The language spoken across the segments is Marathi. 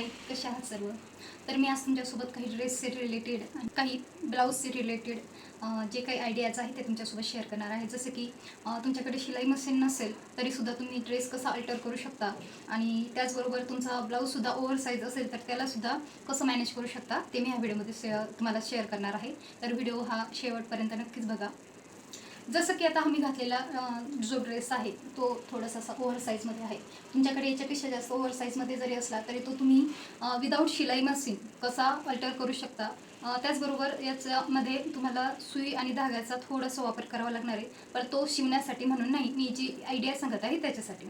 हाय, कशा आहात सर्व? तर मी आज तुमच्यासोबत काही ड्रेसचे रिलेटेड आणि काही ब्लाऊजचे रिलेटेड जे काही आयडियाज आहेत ते तुमच्यासोबत शेअर करणार आहे. जसं की तुमच्याकडे शिलाई मशीन नसेल तरीसुद्धा तुम्ही ड्रेस कसा अल्टर करू शकता आणि त्याचबरोबर तुमचा ब्लाऊजसुद्धा ओव्हरसाईज असेल तर त्यालासुद्धा कसं मॅनेज करू शकता ते मी ह्या व्हिडिओमध्ये तुम्हाला शेअर करणार आहे. तर व्हिडिओ हा शेवटपर्यंत नक्कीच बघा. जसं की आता आम्ही घातलेला जो ड्रेस आहे तो थोडासा असा ओव्हरसाईजमध्ये आहे. तुमच्याकडे याच्यापेक्षा जास्त ओव्हरसाईजमध्ये जरी असला तरी तो तुम्ही विदाऊट शिलाई मशीन कसा अल्टर करू शकता. त्याचबरोबर याच्यामध्ये तुम्हाला सुई आणि धाग्याचा थोडासा वापर करावा लागणार आहे, पण तो शिवण्यासाठी म्हणून नाही, मी जी आयडिया सांगत आहे त्याच्यासाठी.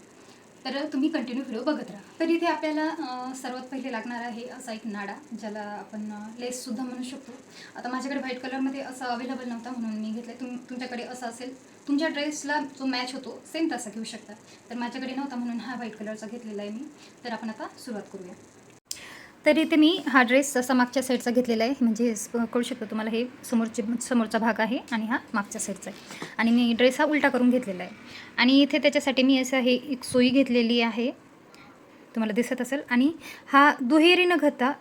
तर तुम्ही कंटिन्यू व्हिडिओ बघत राहा. तर इथे आपल्याला सर्वात पहिले लागणार आहे असा एक नाडा, ज्याला आपण लेससुद्धा म्हणू शकतो. आता माझ्याकडे व्हाईट कलरमध्ये असं अवेलेबल नव्हता म्हणून मी घेतलं. तुमच्याकडे असं असेल, तुमच्या ड्रेसला जो मॅच होतो सेम तसा घेऊ शकता. तर माझ्याकडे नव्हता म्हणून हा व्हाईट कलरचा घेतलेला आहे मी. तर आपण आता सुरुवात करूया. तर इथे मी हा ड्रेस असा मागच्या साईडचा घेतलेला आहे, म्हणजे कळू शकतो तुम्हाला, हे समोरचा भाग आहे आणि हा मागच्या साईडचा आहे. आणि मी ड्रेस हा उलटा करून घेतलेला आहे. आणि इथे त्याच्यासाठी मी असं हे एक सुई घेतलेली आहे, तुम्हाला दिसत असेल. आणि हा दुहेरी न घेता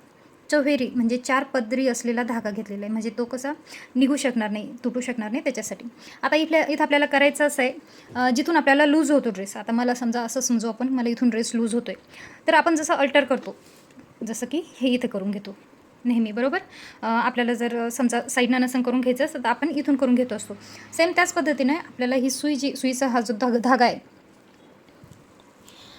चौहेरी म्हणजे 4 पदरी असलेला धागा घेतलेला आहे, म्हणजे तो कसा निघू शकणार नाही, तुटू शकणार नाही त्याच्यासाठी. आता इथं आपल्याला करायचं असं आहे, जिथून आपल्याला लूज होतो ड्रेस. आता मला समजा असं समजू आपण, मला इथून ड्रेस लूज होतो आहे, तर आपण जसं अल्टर करतो, जसं की हे इथं करून घेतो नेहमी, बरोबर. आपल्याला जर समजा साईडनं नसन करून घ्यायचं असतं तर आपण इथून करून घेतो असतो. सेम त्याच पद्धतीने आपल्याला ही सुईचा हा जो धागा आहे,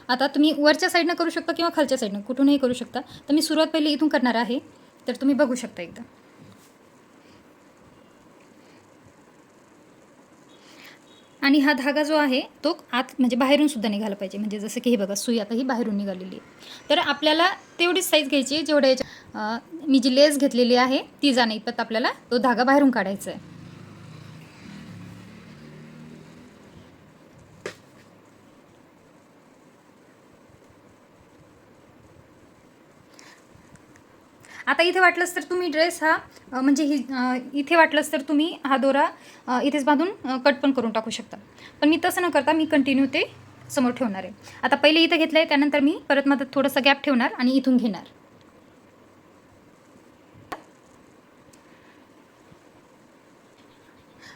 आता तुम्ही वरच्या साईडनं करू शकता किंवा खालच्या साईडनं कुठूनही करू शकता. तर मी सुरुवात पहिले इथून करणार आहे, तर तुम्ही बघू शकता एकदा. आणि हा धागा जो आहे तो आत म्हणजे बाहेरून सुद्धा निघाला पाहिजे, म्हणजे जसं की हे बघा, सुई आता ही बाहेरून निघालेली आहे. तर आपल्याला तेवढीच साईज घ्यायची आहे जेवढ्या मी जी लेस घेतलेली आहे ती जाणेपत आपल्याला तो धागा बाहेरून काढायचा आहे. आता इथे वाटलंच तर तुम्ही ड्रेस हा म्हणजे इथे वाटलंच तर तुम्ही हा दोरा इथेच बांधून कट पण करून टाकू शकता. पण मी तसं न करता मी कंटिन्यू ते समोर ठेवणार आहे. आता पहिले इथं घेतलं आहे, त्यानंतर मी परत मध्ये थोडंसं गॅप ठेवणार आणि इथून घेणार.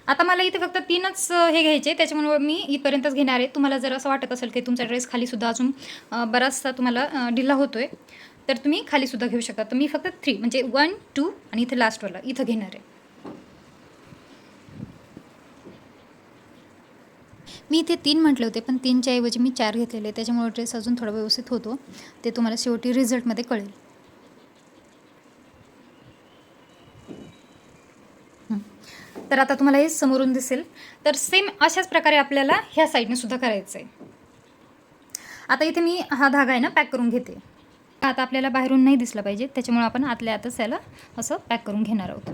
आता मला इथे फक्त 3च हे घ्यायचे, त्याच्यामुळे मी इथपर्यंतच घेणार आहे. तुम्हाला जर असं वाटत असेल की तुमचा ड्रेस खालीसुद्धा अजून बराचसा तुम्हाला ढिला होतो आहे, तर तुम्ही खालीसुद्धा घेऊ शकता. तर मी फक्त 3 म्हणजे 1, 2 आणि इथे लास्टवाला इथं घेणार आहे. मी इथे 3 म्हटले होते, पण 3च्या ऐवजी मी 4 घेतलेले, त्याच्यामुळे ड्रेस अजून थोडा व्यवस्थित होतो. ते तुम्हाला शेवटी रिझल्टमध्ये कळेल. तर आता तुम्हाला हे समोरून दिसेल. तर सेम अशाच प्रकारे आपल्याला ह्या साईडने सुद्धा करायचं आहे. आता इथे मी हा धागा आहे ना पॅक करून घेते. आता आपल्याला बाहेरून नाही दिसला पाहिजे, त्याच्यामुळे आपण आतल्या आतच याला असं पॅक करून घेणार आहोत.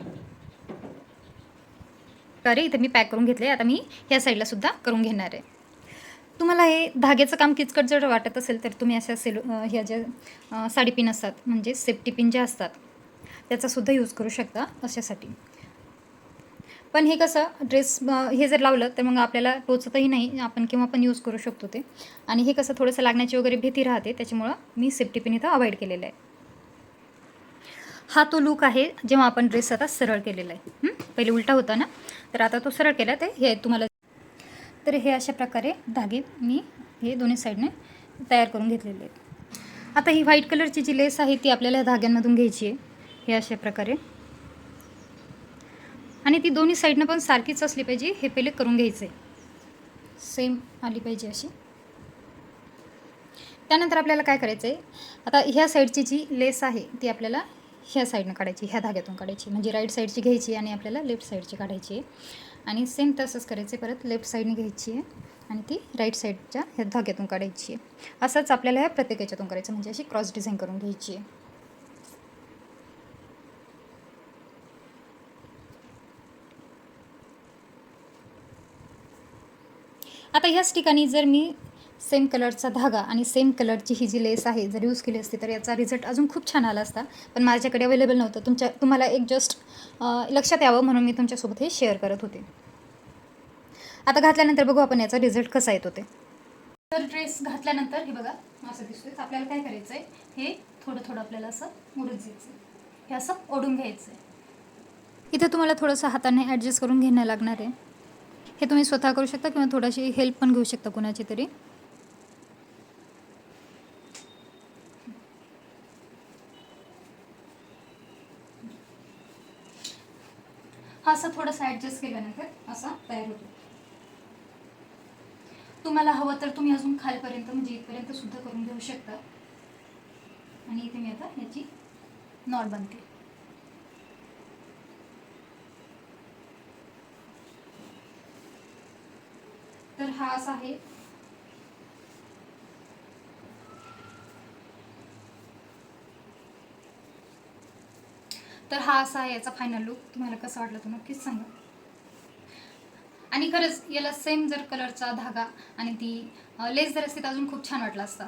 तर इथे मी पॅक करून घेतले. आता मी ह्या साईडला सुद्धा करून घेणार आहे. तुम्हाला हे धाग्याचं काम किचकट जर वाटत असेल तर तुम्ही अशा ह्या ज्या साडी पिन असतात, म्हणजे सेफ्टी पिन ज्या असतात, त्याचासुद्धा यूज करू शकता अशासाठी. पण हे कसं ड्रेस हे जर लावलं तर मग आपल्याला टोचतही नाही, आपण केव्हा पण यूज करू शकतो ते. आणि हे कसं थोडंसं लागण्याची वगैरे भीती राहते, त्याच्यामुळं मी सेफ्टी पिन इथं अवॉइड केलेलं आहे. हा तो लूक आहे जेव्हा आपण ड्रेस आता सरळ केलेला आहे. पहिले उलटा होता ना, तर आता तो सरळ केला. तर हे तुम्हाला, तर हे अशा प्रकारे धागे मी हे दोन्ही साईडने तयार करून घेतलेले आहेत. आता ही व्हाईट कलरची जी लेस आहे ती आपल्याला धाग्यांमधून घ्यायची आहे, हे अशा प्रकारे. आणि ती दोन्ही साईडनं पण सारखीच असली पाहिजे, हे पहिले करून घ्यायचं आहे. सेम आली पाहिजे अशी. त्यानंतर आपल्याला काय करायचं आहे, आता ह्या साईडची जी लेस आहे ती आपल्याला ह्या साईडनं काढायची, ह्या धाग्यातून काढायची, म्हणजे राईट साईडची घ्यायची आणि आपल्याला लेफ्ट साईडची काढायची आहे. आणि सेम तसंच करायचं आहे, परत लेफ्ट साईडने घ्यायची आहे आणि ती राईट साईडच्या ह्या धाग्यातून काढायची आहे. असंच आपल्याला ह्या प्रत्येक याच्यातून करायचं, म्हणजे अशी क्रॉस डिझाईन करून घ्यायची आहे. आता ह्याच ठिकाणी जर मी सेम कलरचा धागा आणि सेम कलरची ही जी लेस आहे जर यूज केली असती तर याचा रिझल्ट अजून खूप छान आला असता, पण माझ्याकडे अवेलेबल नव्हतं. तुम्हाला एक जस्ट लक्षात यावं म्हणून मी तुमच्यासोबत हे शेअर करत होते. आता घातल्यानंतर बघू आपण याचा रिझल्ट कसा येतो ते. तर ड्रेस घातल्यानंतर हे बघा असं दिसतोय. आपल्याला काय करायचं आहे, हे थोडं थोडं आपल्याला असं ओढून द्यायचं, हे असं ओढून घ्यायचं आहे. इथे तुम्हाला थोडंसं हाताने ॲडजस्ट करून घेणं लागणार आहे. हे तुम्ही स्वतः करू शकता किंवा थोडीशी हेल्प पण घेऊ शकता कोणाची तरी. हा असं थोडंसं ॲडजस्ट केल्यानंतर असा तयार होतो. तुम्हाला हवं तर तुम्ही अजून खालपर्यंत म्हणजे इथपर्यंत सुद्धा करून घेऊ शकता. आणि इथे मी आता याची नॉट बनते. तर हा असा आहे. तर हा असा आहे याचा फायनल लुक. तुम्हाला कसं वाटलं तर नक्कीच सांगा. आणि खरंच याला सेम जर कलरचा धागा आणि ती लेस जर असते तर अजून खूप छान वाटलं असतं.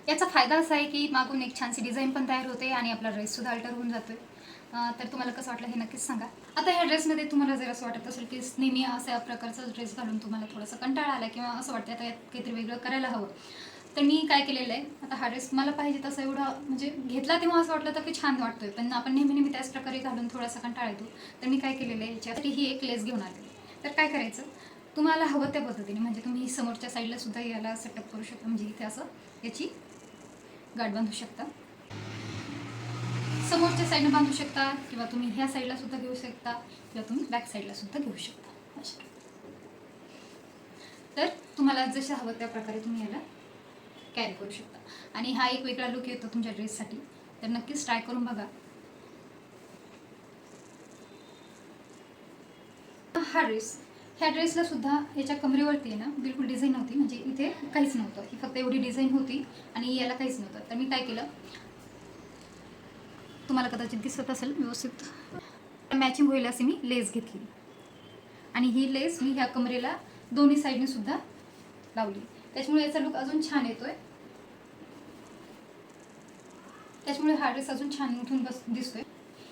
याचा फायदा असा आहे की मागून एक छानशी डिझाईन पण तयार होते आणि आपला ड्रेससुद्धा अल्टर होऊन जातोय. तर तुम्हाला कसं वाटलं हे नक्कीच सांगा. आता ह्या ड्रेसमध्ये तुम्हाला जर असं वाटत असेल की नेहमी अशा प्रकारचा ड्रेस घालून तुम्हाला थोडासा कंटाळा आला किंवा असं वाटतं आता यात काहीतरी वेगळं करायला हवं, तर मी काय केलेलं आहे, आता हा ड्रेस मला पाहिजे तसं एवढा म्हणजे घेतला तेव्हा असं वाटलं तर की छान वाटतोय, पण आपण नेहमी नेहमी त्याच प्रकारे घालून थोडासा कंटाळा येतो. तर मी काय केलेलं आहे, याच्यासाठी ही एक लेस घेऊन आले. तर काय करायचं, तुम्हाला हवं त्या पद्धतीने म्हणजे तुम्ही समोरच्या साईडला सुद्धा याला सेटअप करू शकता. म्हणजे इथे असं याची गाठ बांधू शकता, समोरच्या साईडने बांधू शकता किंवा तुम्ही ह्या साईडला सुद्धा घेऊ शकता किंवा तुम्ही बॅक साईडला सुद्धा घेऊ शकता. तर तुम्हाला जसं हवं त्या प्रकारे तुम्ही याला कॅरी करू शकता. आणि हा एक वेगळा लुक येतो तुमच्या ड्रेससाठी. तर नक्कीच ट्राय करून बघा. हा ड्रेस, ह्या ड्रेसला सुद्धा याच्या कमरेवरती आहे ना बिलकुल डिझाईन नव्हती, म्हणजे इथे काहीच नव्हतं. ही फक्त एवढी डिझाईन होती आणि याला काहीच नव्हतं. तर मी काय केलं, तुम्हाला कदाचित दिसत असेल व्यवस्थित, मॅचिंग होईल अशी मी लेस घेतली आणि ही लेस मी ह्या कमरेला दोन्ही साईडने सुद्धा लावली. त्याच्यामुळे याचा लुक अजून छान येतोय. त्याच्यामुळे हा ड्रेस अजून छान उठून दिसतोय.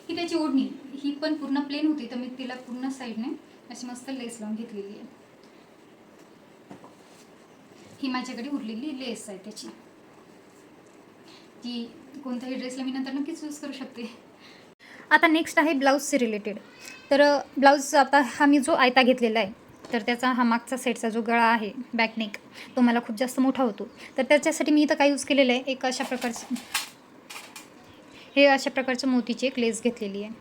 ही त्याची ओढणी ही पण पूर्ण प्लेन होती, तर मी तिला पूर्ण साईडने अशी मस्त लेस लावून घेतलेली आहे. ही माझ्याकडे उरलेली लेस आहे त्याची, की कोणत्याही ड्रेसला मी नंतर नक्कीच यूज करू शकते. आता नेक्स्ट आहे ब्लाऊजचे रिलेटेड. तर ब्लाऊज आता हा मी जो आयता घेतलेला आहे, तर त्याचा हा मागचा सेटचा जो गळा आहे बॅकनेक, तो मला खूप जास्त मोठा होतो. तर त्याच्यासाठी मी इथं काय यूज केलेलं आहे, एक अशा प्रकारचं हे अशा प्रकारचं मोतीची एक लेस घेतलेली आहे.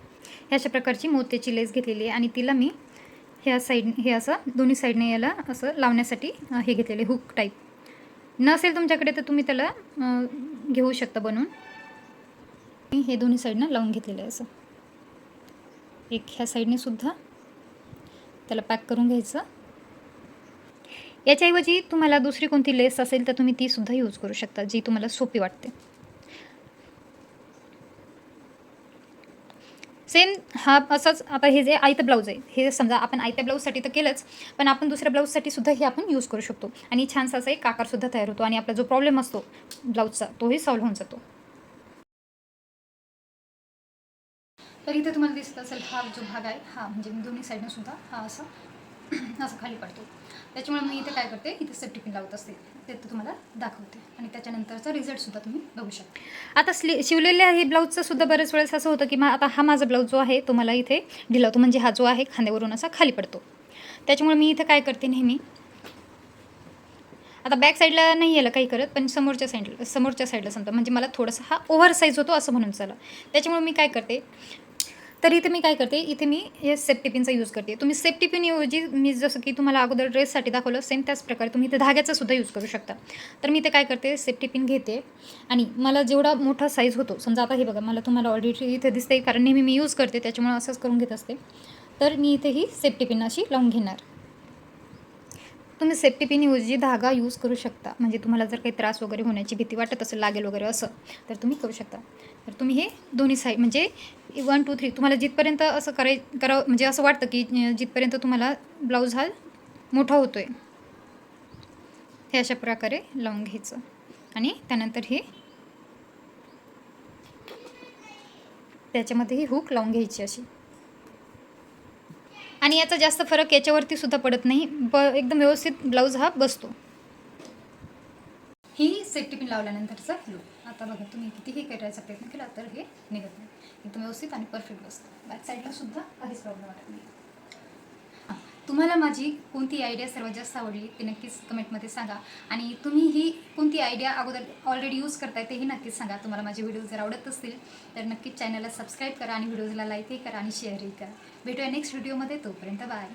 हे अशा प्रकारची मोत्याची लेस घेतलेली आहे आणि तिला मी ह्या साईड हे असं दोन्ही साईडने याला असं लावण्यासाठी हे घेतलेले हुक टाईप. नसेल तुमच्याकडे तर तुम्ही त्याला घेऊ शकता बनवून. हे दोन्ही साईडनं लावून घेतलेलं आहे असं. एक ह्या साईडने सुद्धा त्याला पॅक करून घ्यायचं. याच्याऐवजी तुम्हाला दुसरी कोणती लेस असेल तर तुम्ही ती सुद्धा यूज करू शकता, जी तुम्हाला सोपी वाटते. सेम हा असाच. आता हे जे आयतं ब्लाऊज आहे, हे समजा आपण आयत्या ब्लाऊजसाठी तर केलंच, पण आपण दुसऱ्या ब्लाऊजसाठी सुद्धा हे आपण यूज करू शकतो आणि छानसा असा एक आकारसुद्धा तयार होतो आणि आपला जो प्रॉब्लेम असतो ब्लाऊजचा तोही सॉल्व्ह होऊन जातो. तर इथे तुम्हाला दिसत असेल हा जो भाग आहे, हा म्हणजे मी दोन्ही साईडनं सुद्धा हा असं असं खाली पडतो. त्याच्यामुळे मी इथे काय करते, इथे सेफ्टी पिन लावत असते, ते तुम्हाला दाखवते आणि त्याच्यानंतरचा रिझल्टसुद्धा तुम्ही बघू शकता. आता शिवलेल्या हे ब्लाऊजचं सुद्धा बरेच वेळेस असं होतं की आता हा माझा ब्लाऊज जो आहे तो मला इथे ढिला होतो, म्हणजे हा जो आहे खांद्यावरून असा खाली पडतो. त्याच्यामुळे मी इथे काय करते नेहमी, आता बॅक साईडला नाही यायला काही करत, पण समोरच्या साईडला समजा म्हणजे मला थोडासा हा ओव्हर साईज होतो असं म्हणून चला. त्याच्यामुळे मी काय करते, तर इथे मी काय करते, इथे मी हे सेफ्टी पिनचा यूज करते. तुम्ही सेफ्टी पिनऐवजी मी जसं की तुम्हाला अगोदर ड्रेससाठी दाखवलं सेम त्याच प्रकारे तुम्ही इथे धाग्याचा सुद्धा यूज करू शकता. तर मी इथे काय करते, सेफ्टी पिन घेते आणि मला जेवढा मोठा साईज होतो, समजा आता हे बघा मला तुम्हाला ऑलरेडी इथे दिसते कारण नेहमी मी यूज करते त्याच्यामुळे असंच करून घेत असते. तर मी इथे ही सेफ्टी पिन अशी लावून घेणार. तुम्ही सेफ्टी पिनऐवजी धागा यूज करू शकता, म्हणजे तुम्हाला जर काही त्रास वगैरे होण्याची भीती वाटत असेल लागेल वगैरे असं, तर तुम्ही करू शकता. तर तुम्ही हे दोन्ही साईड म्हणजे 1 2 3 तुम्हाला जिथपर्यंत असं करावं म्हणजे असं वाटतं की जिथपर्यंत तुम्हाला ब्लाऊज हा मोठा होतो आहे, हे अशा प्रकारे लावून घ्यायचं आणि त्यानंतर हे त्याच्यामध्ये ही हुक लावून घ्यायची अशी. आणि याचा जास्त फरक याच्यावरती सुद्धा पडत नाही, एकदम व्यवस्थित ब्लाऊज हा बसतो. ही सेफ्टी पिन लावल्यानंतरचा लूक. आता बघा तुम्ही कितीही करायचा प्रयत्न केला तर हे निघत नाही, एकदम व्यवस्थित आणि परफेक्ट बसतं. बॅक साईडला सुद्धा काहीच प्रॉब्लेम वाटत नाही. तुम्हाला माझी कोणती आयडिया सर्वात जास्त आवडली ते नक्कीच कमेंटमध्ये सांगा. आणि तुम्ही ही कोणती आयडिया अगोदर ऑलरेडी यूज करताय तेही नक्कीच सांगा. तुम्हाला माझे व्हिडिओ जर आवडत असतील तर नक्कीच चॅनलला सबस्क्राईब करा आणि व्हिडिओजला लाईकही करा आणि शेअरही करा. भेटूया नेक्स्ट व्हिडिओमध्ये. तोपर्यंत बाय.